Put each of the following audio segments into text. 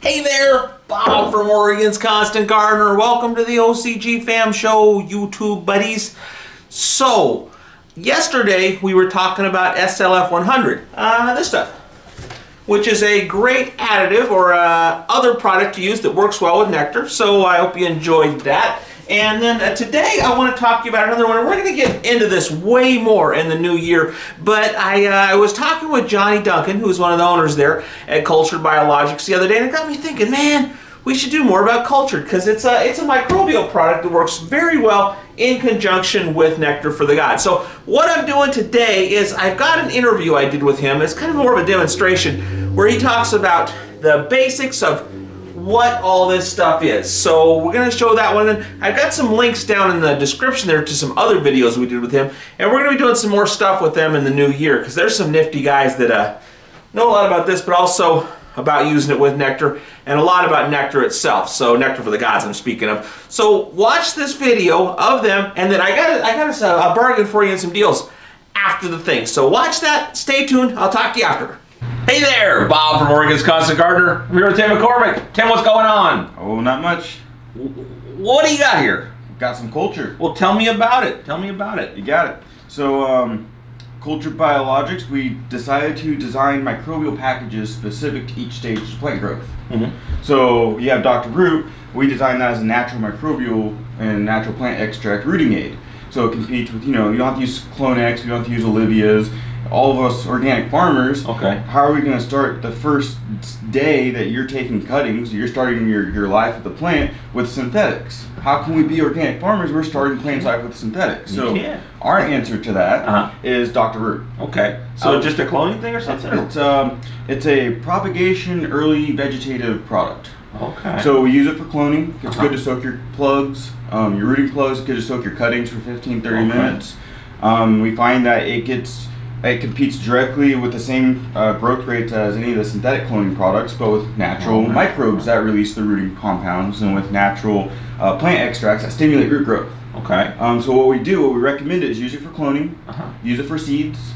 Hey there, Bob from Oregon's Constant Gardener. Welcome to the OCGFAM show, YouTube buddies. So, yesterday we were talking about SLF 100, this stuff, which is a great additive or other product to use that works well with nectar. So I hope you enjoyed that. And then today I want to talk to you about another one. We're going to get into this way more in the new year, but I was talking with Johnny Duncan, who's one of the owners there at Cultured Biologix the other day, and it got me thinking, man, we should do more about Cultured, because it's a microbial product that works very well in conjunction with nectar for the gods. So what I'm doing today is I've got an interview I did with him. It's kind of more of a demonstration where he talks about the basics of what all this stuff is. So we're going to show that one, and I've got some links down in the description there to some other videos we did with him, and we're going to be doing some more stuff with them in the new year, because there's some nifty guys that know a lot about this, but also about using it with nectar, and a lot about nectar itself. So nectar for the gods I'm speaking of. So watch this video of them, and then I got us a bargain for you and some deals after the thing. So watch that, stay tuned, I'll talk to you after. Hey there, Bob from Oregon's Constant Gardener. I'm here with Tim McCormick. Tim, what's going on? Oh, not much. What do you got here? Got some culture. Well, tell me about it. Tell me about it. You got it. So, Cultured Biologix, we decided to design microbial packages specific to each stage of plant growth. So, you have Dr. Root. We designed that as a natural microbial and natural plant extract rooting aid. So it competes with, you don't have to use Clonex, you don't have to use Olivia's. All of us organic farmers, how are we going to start the first day that you're taking cuttings, you're starting your life with the plant with synthetics? How can we be organic farmers? We're starting plants life with synthetics. So our answer to that is Dr. Root. Okay. So just a cloning thing or something? It's a propagation early vegetative product. Okay. So we use it for cloning. It's good to soak your plugs, your rooting plugs, good to soak your cuttings for 15-30 minutes. We find that it competes directly with the same growth rates as any of the synthetic cloning products, but with natural microbes that release the rooting compounds, and with natural plant extracts that stimulate root growth. Okay. So what we recommend is use it for cloning, use it for seeds,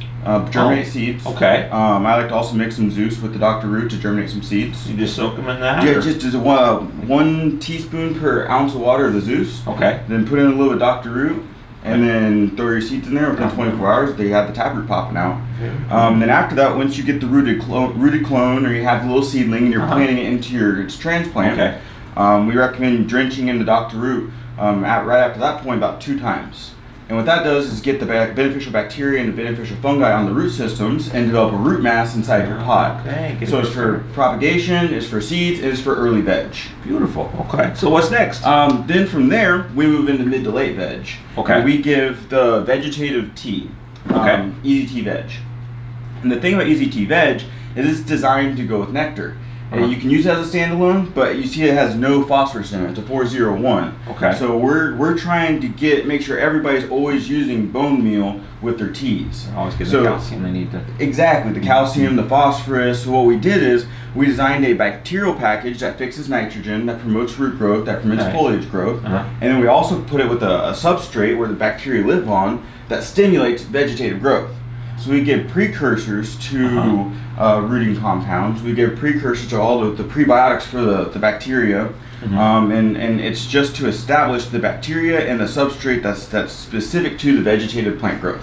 germinate seeds. Okay. I like to also mix some Zeus with the Dr. Root to germinate some seeds. You just soak them in that? Yeah, just 1 teaspoon per ounce of water of the Zeus. Okay. Then put in a little bit of Dr. Root. And then throw your seeds in there. Within 24 hours, they have the taproot popping out. Then after that, once you get the rooted clone, or you have the little seedling, and you're planting it into its transplant, we recommend drenching in the Dr. Root right after that point about 2 times. And what that does is get the beneficial bacteria and the beneficial fungi on the root systems and develop a root mass inside your pot. So it's for propagation, it's for seeds, it's for early veg. Beautiful. Okay. So what's next? Then from there, we move into mid to late veg. Okay. We give the Vegetative Tea. Easy Tea Veg. And the thing about Easy Tea Veg is it's designed to go with nectar. You can use it as a standalone, but you see it has no phosphorus in it. It's a 401. Okay. So we're trying to make sure everybody's always using bone meal with their teas. Always get the calcium they need to. Exactly, the calcium, the phosphorus. So what we did is we designed a bacterial package that fixes nitrogen, that promotes root growth, that promotes foliage growth, and then we also put it with a substrate where the bacteria live on that stimulates vegetative growth. So we give precursors to rooting compounds. We give precursors to all the prebiotics for the bacteria, and it's just to establish the bacteria and the substrate that's specific to the vegetative plant growth.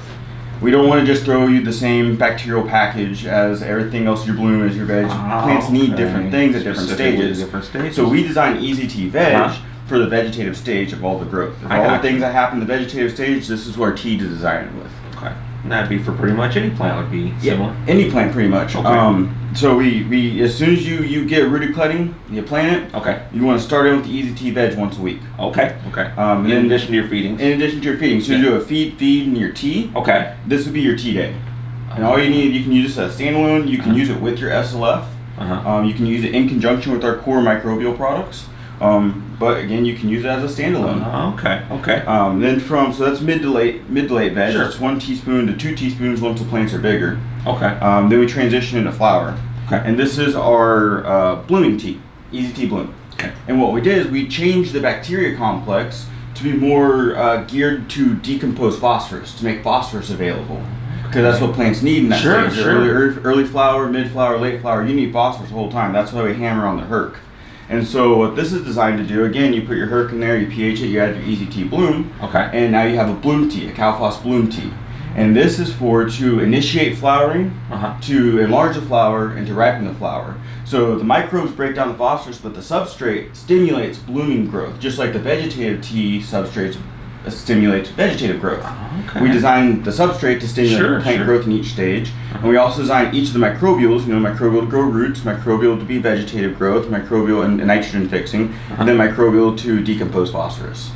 We don't want to just throw you the same bacterial package as everything else your bloom as your veg. Plants need different things at different stages. So we design Easy Tea Veg for the vegetative stage of all the growth. Of all the things that happen in the vegetative stage, this is our tea to design it with. Okay. And that'd be for pretty much any plant would be similar? Yeah, any plant pretty much. Okay. So we as soon as you get rooted cutting, you plant it. You want to start in with the Easy Tea Veg once a week. Okay. In addition to your feedings? In addition to your feedings. So you do a feed, and your tea. This would be your tea day. And all you need, you can use this as a standalone, you can use it with your SLF. You can use it in conjunction with our core microbial products. But again, you can use it as a standalone. Then so that's mid to late veg. It's 1 teaspoon to 2 teaspoons once the plants are bigger. Then we transition into flower. And this is our blooming tea, Easy Tea Bloom. And what we did is we changed the bacteria complex to be more geared to decompose phosphorus, to make phosphorus available. Because that's what plants need in that stage. Early flower, mid flower, late flower, you need phosphorus the whole time. That's why we hammer on the HERC. And so what this is designed to do, again, you put your herc in there, you pH it, you add your Easy Tea Bloom, and now you have a bloom tea, a Calphos bloom tea. And this is to initiate flowering, to enlarge the flower, and to ripen the flower. So the microbes break down the phosphorus, but the substrate stimulates blooming growth, just like the vegetative tea substrates stimulates vegetative growth. We designed the substrate to stimulate plant growth in each stage, and we also designed each of the microbials, microbial to grow roots, microbial to be vegetative growth, microbial and nitrogen fixing, and then microbial to decompose phosphorus.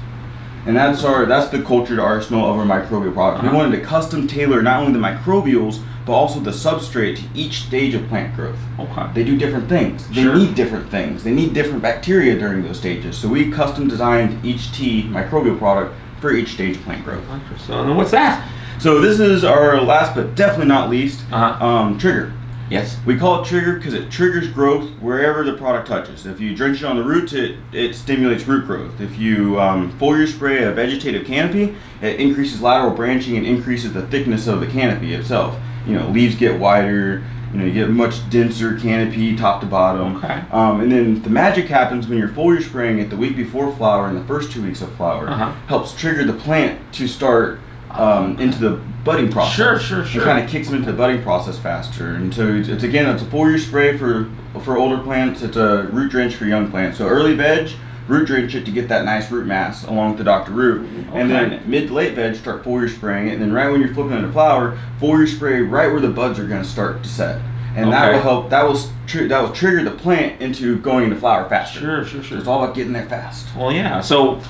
And that's the cultured arsenal of our microbial product. We wanted to custom tailor not only the microbials, but also the substrate to each stage of plant growth. They do different things. They need different things. They need different bacteria during those stages. So we custom designed each tea microbial product for each stage of plant growth. So then what's that? So this is our last but definitely not least, trigger. Yes. We call it trigger because it triggers growth wherever the product touches. If you drench it on the roots, it stimulates root growth. If you foliar spray a vegetative canopy, it increases lateral branching and increases the thickness of the canopy itself. Leaves get wider, you get much denser canopy top to bottom. And then the magic happens when you're foliar spraying it the week before flower and the first 2 weeks of flower. Helps trigger the plant to start into the budding process. It kind of kicks them into the budding process faster. And so it's a foliar spray for older plants. It's a root drench for young plants. So early veg, root drench it to get that nice root mass along with the Dr. Root. And then mid to late veg, start foliar spraying it. And then right when you're flipping into flower, foliar spray right where the buds are going to start to set. And that will help. That will trigger the plant into going into flower faster. So it's all about getting there fast. Well, yeah. So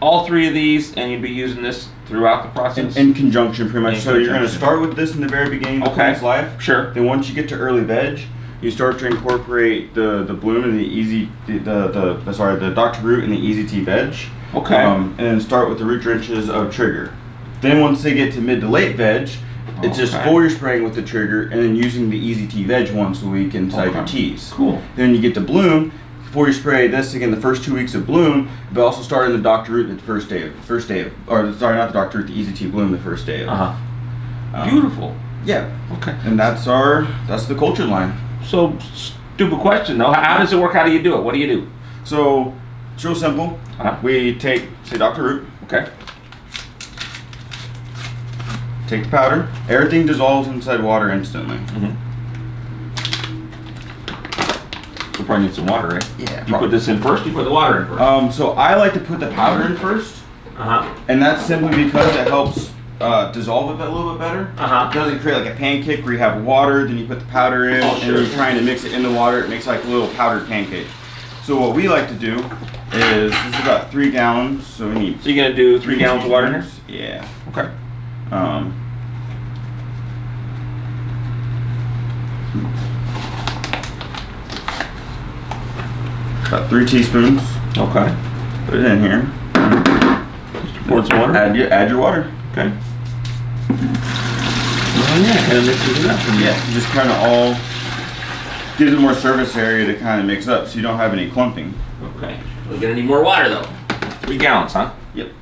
all three of these, and you'd be using this throughout the process? In conjunction, pretty much. So you're going to start with this in the very beginning of the plant's life. Then once you get to early veg, you start to incorporate the bloom and the Dr. Root and the Easy Tea Veg. And then start with the root drenches of trigger. Then once they get to mid to late veg, it's just foliar spraying with the trigger and then using the Easy Tea Veg once a week inside your teas. Then you get to bloom. Before you spray this again, the first 2 weeks of bloom, but also starting the Dr. Root the first day of, not the Dr. Root, the Easy Tea Bloom the first day of. Beautiful. Yeah. And that's the cultured line. So, stupid question though. How does it work? How do you do it? What do you do? So, it's real simple. We take, say, Dr. Root. Take the powder. Everything dissolves inside water instantly. We'll probably need some water, right? Yeah. You put this in first, you put the water in first? So I like to put the powder in first. And that's simply because it helps dissolve it a little bit better. It doesn't create like a pancake where you have water, then you put the powder in, and you're trying to mix it in the water. It makes like a little powdered pancake. So what we like to do is, this is about 3 gallons, so we need... So you're going to do 3 gallons of water in here? Yeah. About 3 teaspoons. Put it in here. Just pour some water? Add your water. Oh yeah, kind of mixes it up. Yeah, just kind of all gives it more surface area to kind of mix up so you don't have any clumping. We're going to need more water though. 3 gallons, huh? Yep.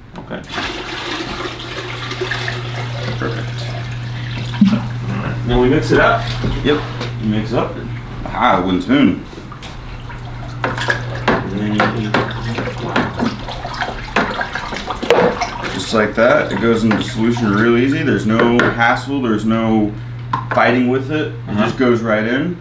Perfect. Then we mix it up? Yep. You mix it up. Aha, a wooden spoon. Just like that, it goes into solution real easy. There's no hassle, there's no fighting with it. It just goes right in.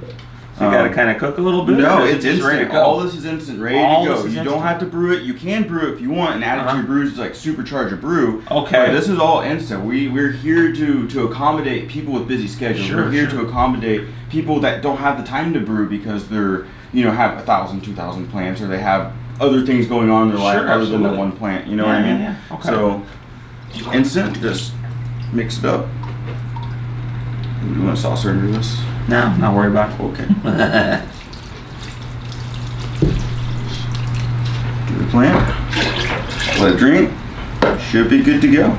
So you gotta kind of cook a little bit? No, it's instant. All this is instant, ready to go. You don't have to brew it. You can brew it if you want and add it to your brews to like supercharge a brew. But this is all instant. We're here to accommodate people with busy schedules. We're here to accommodate people that don't have the time to brew because they're, have 1,000, 2,000 plants, or they have other things going on in their life other than that one plant. You know what I mean? So instant, just mix it up. You want a saucer under this? No, not worry about it. Okay. Do the plant. Let it drink. Should be good to go.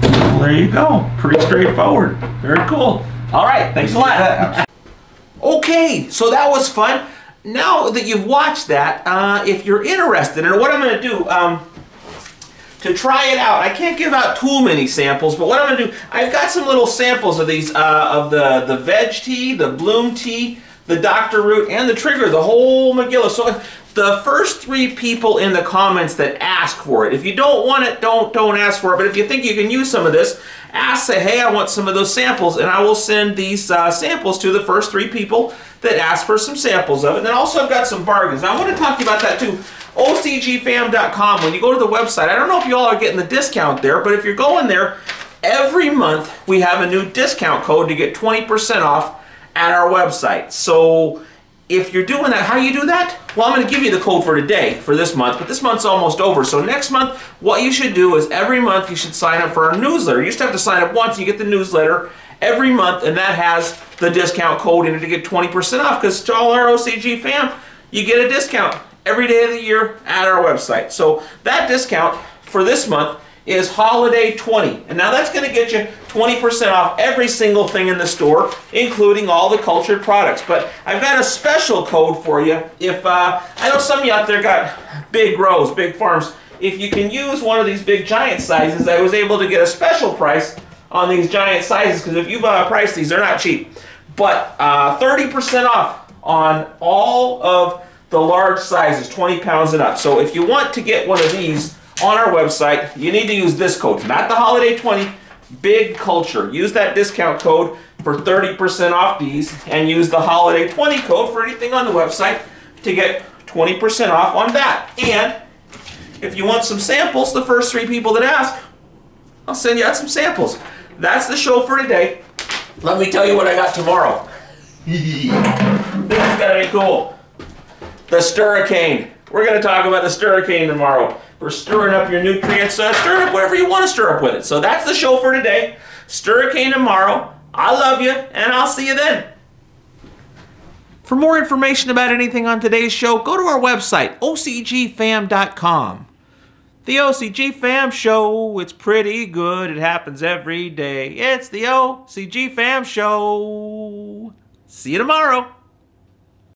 Well, there you go. Pretty straightforward. Very cool. All right. Thanks a lot. Okay, so that was fun. Now that you've watched that, if you're interested in what I'm going to do, to try it out, I can't give out too many samples, but what I'm going to do, I've got some little samples of these, of the veg tea, the bloom tea, the Dr. Root, and the trigger, the whole Megillah. So the first 3 people in the comments that ask for it. If you don't want it, don't ask for it. But if you think you can use some of this, say, hey, I want some of those samples, and I will send these samples to the first 3 people that ask for some samples of it. And then also I've got some bargains. Now I want to talk to you about that too. OCGFAM.com, when you go to the website, I don't know if you all are getting the discount there, but if you're going there, every month we have a new discount code to get 20% off at our website. So if you're doing that, how do you do that? Well, I'm going to give you the code for today, for this month, but this month's almost over. So next month, what you should do is every month you should sign up for our newsletter. You used to have to sign up once, you get the newsletter every month, and that has the discount code in it to get 20% off, because to all our OCG fam, you get a discount every day of the year at our website. So that discount for this month is Holiday 20. And now that's going to get you 20% off every single thing in the store, including all the cultured products. But I've got a special code for you. If I know some of you out there got big grows, big farms. If you can use one of these big giant sizes, I was able to get a special price on these giant sizes, because if you've priced these, they're not cheap. But 30% off on all of the large sizes, 20 pounds and up. So if you want to get one of these on our website, you need to use this code, not the Holiday 20, Big Culture. Use that discount code for 30% off these, and use the Holiday 20 code for anything on the website to get 20% off on that. And if you want some samples, the first 3 people that ask, I'll send you out some samples. That's the show for today. Let me tell you what I got tomorrow. This is gonna be cool. The Sturricane. We're gonna talk about the Sturricane tomorrow. For stirring up your nutrients, stir up whatever you want to stir up with it. So that's the show for today. Sturricane tomorrow. I love you, and I'll see you then. For more information about anything on today's show, go to our website, OCGFAM.com. The OCG Fam Show, it's pretty good. It happens every day. It's the OCG Fam Show. See you tomorrow.